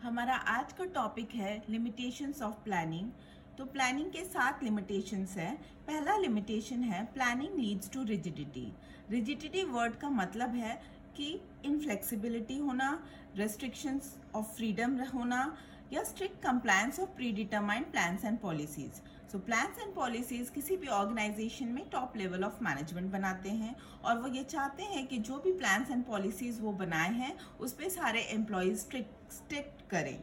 हमारा आज का टॉपिक है लिमिटेशंस ऑफ प्लानिंग। तो प्लानिंग के 7 लिमिटेशंस है। पहला लिमिटेशन है planning leads to rigidity. Rigidity word का मतलब है कि इनफ्लेक्सिबिलिटी होना, रेस्ट्रिक्शंस ऑफ फ्रीडम होना या strict compliance of pre determined plans and policies. So plans and policies किसी भी ऑर्गेनाइजेशन में टॉप लेवल ऑफ मैनेजमेंट बनाते हैं और वो ये चाहते हैं कि जो भी प्लान्स एंड पॉलिसीज वो बनाए हैं उस पर सारे एम्प्लॉयज स्ट्रिक्ट करें।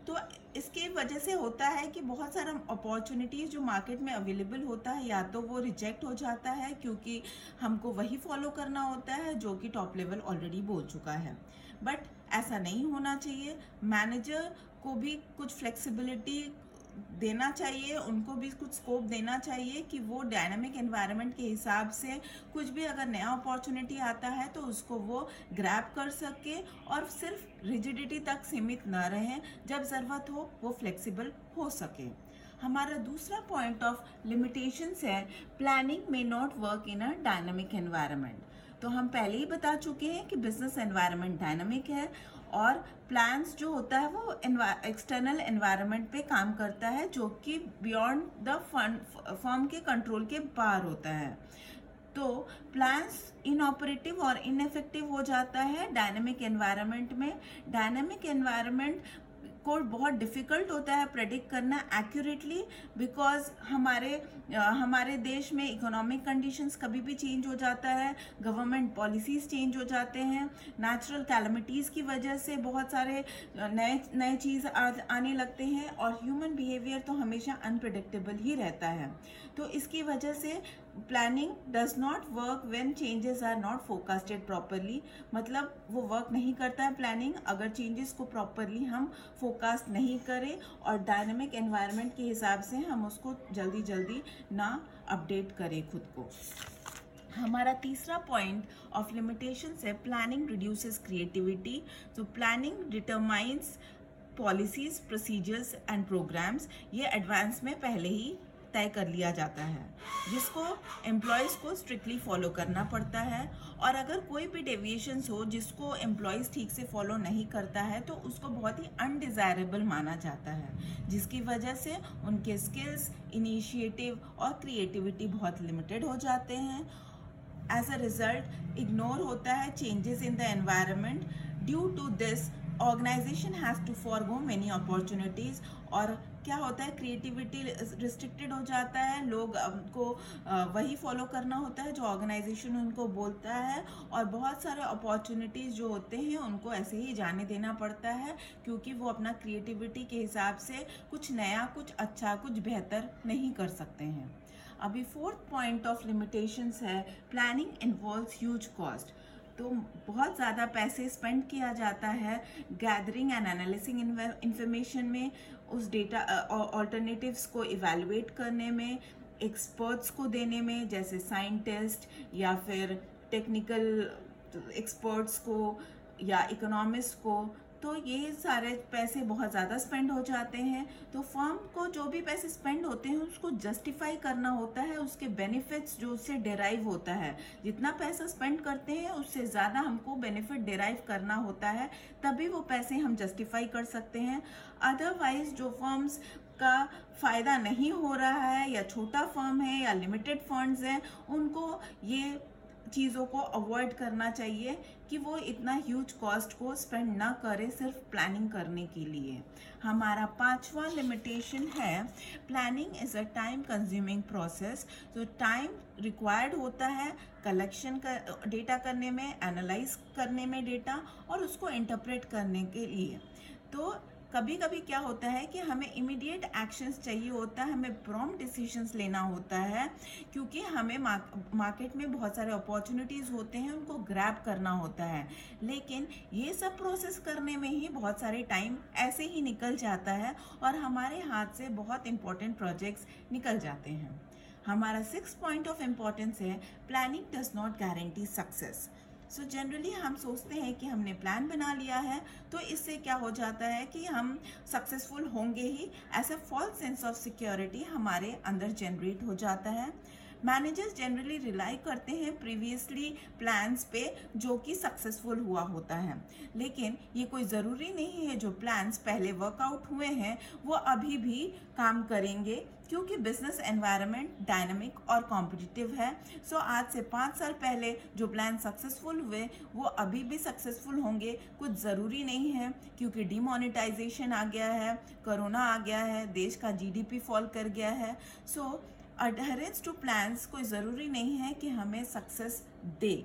तो इसके वजह से होता है कि बहुत सारा अपॉर्चुनिटीज़ जो मार्केट में अवेलेबल होता है या तो वो रिजेक्ट हो जाता है क्योंकि हमको वही फॉलो करना होता है जो कि टॉप लेवल ऑलरेडी बोल चुका है। बट ऐसा नहीं होना चाहिए। मैनेजर को भी कुछ फ्लेक्सिबिलिटी देना चाहिए, उनको भी कुछ स्कोप देना चाहिए कि वो डायनामिक एनवायरनमेंट के हिसाब से कुछ भी अगर नया अपॉर्चुनिटी आता है तो उसको वो ग्रैब कर सके और सिर्फ रिजिडिटी तक सीमित न रहें, जब ज़रूरत हो वो फ्लेक्सिबल हो सके। हमारा दूसरा पॉइंट ऑफ लिमिटेशंस है प्लानिंग में not work in a dynamic environment. तो हम पहले ही बता चुके हैं कि बिजनेस एनवायरनमेंट डायनामिक है और प्लान्स जो होता है वो एक्सटर्नल एनवायरनमेंट पे काम करता है जो कि बियॉन्ड द फर्म के कंट्रोल के बाहर होता है। तो प्लान्स इनऑपरेटिव और इनइफेक्टिव हो जाता है डायनामिक एनवायरनमेंट में। डायनामिक एनवायरनमेंट को बहुत डिफ़िकल्ट होता है प्रेडिक्ट करना एक्यूरेटली बिकॉज हमारे देश में इकोनॉमिक कंडीशंस कभी भी चेंज हो जाता है, गवर्नमेंट पॉलिसीज़ चेंज हो जाते हैं, नेचुरल कैलमिटीज़ की वजह से बहुत सारे नए चीज़ आने लगते हैं और ह्यूमन बिहेवियर तो हमेशा अनप्रेडिक्टेबल ही रहता है। तो इसकी वजह से planning does not work when changes are not forecasted properly. मतलब वो वर्क नहीं करता है प्लानिंग अगर चेंजेस को प्रॉपरली हम फोरकास्ट नहीं करें और डायनामिक एनवायरनमेंट के हिसाब से हम उसको जल्दी जल्दी ना अपडेट करें खुद को। हमारा तीसरा पॉइंट ऑफ लिमिटेशंस है प्लानिंग रिड्यूसेस क्रिएटिविटी। तो planning determines policies, procedures and programs. ये एडवांस में पहले ही तय कर लिया जाता है जिसको एम्प्लॉयज़ को स्ट्रिक्टली फॉलो करना पड़ता है और अगर कोई भी डेविएशंस हो जिसको एम्प्लॉयज़ ठीक से फॉलो नहीं करता है तो उसको बहुत ही अनडिज़ायरेबल माना जाता है, जिसकी वजह से उनके स्किल्स, इनिशिएटिव और क्रिएटिविटी बहुत लिमिटेड हो जाते हैं। एज अ रिजल्ट इग्नोर होता है changes in the environment. Due to this organization has to forgo many opportunities और क्या होता है क्रिएटिविटी रिस्ट्रिक्टेड हो जाता है। लोग को वही फॉलो करना होता है जो ऑर्गेनाइजेशन उनको बोलता है और बहुत सारे अपॉर्चुनिटीज़ जो होते हैं उनको ऐसे ही जाने देना पड़ता है क्योंकि वो अपना क्रिएटिविटी के हिसाब से कुछ नया, कुछ अच्छा, कुछ बेहतर नहीं कर सकते हैं। अभी फोर्थ पॉइंट ऑफ लिमिटेशंस है प्लानिंग इन्वॉल्व्स ह्यूज कॉस्ट। तो बहुत ज़्यादा पैसे स्पेंड किया जाता है गैदरिंग एंड एनालिसिंग इंफॉर्मेशन में, उस डेटा ऑल्टरनेटिव्स को इवैल्यूएट करने में, एक्सपर्ट्स को देने में जैसे साइंटिस्ट या फिर टेक्निकल एक्सपर्ट्स को या इकोनॉमिस्ट को। तो ये सारे पैसे बहुत ज़्यादा स्पेंड हो जाते हैं। तो फर्म को जो भी पैसे स्पेंड होते हैं उसको जस्टिफाई करना होता है, उसके बेनिफिट्स जो उससे डेराइव होता है। जितना पैसा स्पेंड करते हैं उससे ज़्यादा हमको बेनिफिट डेराइव करना होता है, तभी वो पैसे हम जस्टिफाई कर सकते हैं। अदरवाइज जो फर्म्स का फ़ायदा नहीं हो रहा है या छोटा फर्म है या लिमिटेड फंड्स हैं, उनको ये चीज़ों को अवॉइड करना चाहिए कि वो इतना ह्यूज कॉस्ट को स्पेंड ना करें सिर्फ प्लानिंग करने के लिए। हमारा पांचवा लिमिटेशन है planning is a time consuming process. तो टाइम रिक्वायर्ड होता है कलेक्शन का डेटा करने में, एनालाइज करने में डेटा और उसको इंटरप्रेट करने के लिए। तो कभी कभी क्या होता है कि हमें इमीडिएट एक्शंस चाहिए होता है, हमें प्रॉम्प्ट डिसीजंस लेना होता है क्योंकि हमें मार्केट में बहुत सारे अपॉर्चुनिटीज़ होते हैं, उनको ग्रैब करना होता है। लेकिन ये सब प्रोसेस करने में ही बहुत सारे टाइम ऐसे ही निकल जाता है और हमारे हाथ से बहुत इंपॉर्टेंट प्रोजेक्ट्स निकल जाते हैं। हमारा 6 पॉइंट ऑफ इम्पोर्टेंस है planning does not guarantee success. So generally हम सोचते हैं कि हमने प्लान बना लिया है तो इससे क्या हो जाता है कि हम सक्सेसफुल होंगे ही, ऐसा फॉल्स सेंस ऑफ सिक्योरिटी हमारे अंदर जनरेट हो जाता है। मैनेजर्स जनरली रिलाई करते हैं प्रीवियसली प्लान्स पे जो कि सक्सेसफुल हुआ होता है, लेकिन ये कोई ज़रूरी नहीं है जो प्लान्स पहले वर्कआउट हुए हैं वो अभी भी काम करेंगे, क्योंकि बिजनेस एनवायरनमेंट डायनामिक और कॉम्पिटिटिव है। सो आज से 5 साल पहले जो प्लान सक्सेसफुल हुए वो अभी भी सक्सेसफुल होंगे कुछ ज़रूरी नहीं है, क्योंकि डिमोनेटाइजेशन आ गया है, कोरोना आ गया है, देश का जीडीपी फॉल कर गया है। सो अडहेरेंस टू प्लान्स कोई ज़रूरी नहीं है कि हमें सक्सेस दे।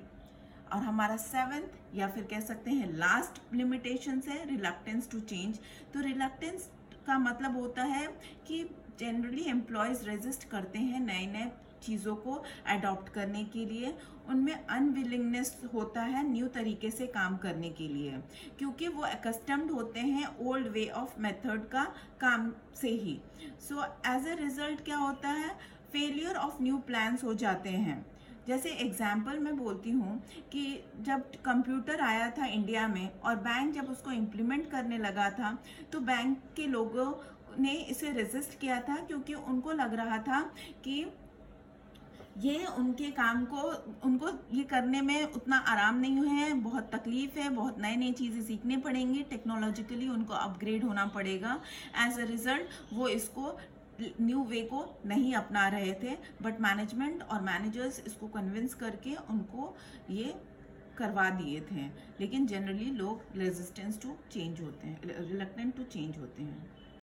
और हमारा 7th या फिर कह सकते हैं लास्ट लिमिटेशंस है रिलक्टेंस टू चेंज। तो रिलक्टेंस का मतलब होता है कि जनरली एम्प्लॉयज़ रेजिस्ट करते हैं नए नए चीज़ों को अडॉप्ट करने के लिए, उनमें अनविलिंगनेस होता है न्यू तरीके से काम करने के लिए, क्योंकि वो अकस्टम्ड होते हैं ओल्ड वे ऑफ मेथड का काम से ही। सो एज ए रिजल्ट क्या होता है, फेलियर ऑफ न्यू प्लान्स हो जाते हैं। जैसे एग्जाम्पल मैं बोलती हूँ कि जब कंप्यूटर आया था इंडिया में और बैंक जब उसको इम्प्लीमेंट करने लगा था तो बैंक के लोगों ने इसे रेजिस्ट किया था, क्योंकि उनको लग रहा था कि ये उनके काम को उनको ये करने में उतना आराम नहीं है, बहुत तकलीफ है, बहुत नई नई चीज़ें सीखनी पड़ेंगी, टेक्नोलॉजिकली उनको अपग्रेड होना पड़ेगा। एज अ रिजल्ट वो इसको न्यू वे को नहीं अपना रहे थे, बट मैनेजमेंट और मैनेजर्स इसको कन्विंस करके उनको ये करवा दिए थे। लेकिन जनरली लोग रेजिस्टेंस टू चेंज होते हैं, रिलक्टेंट टू चेंज होते हैं।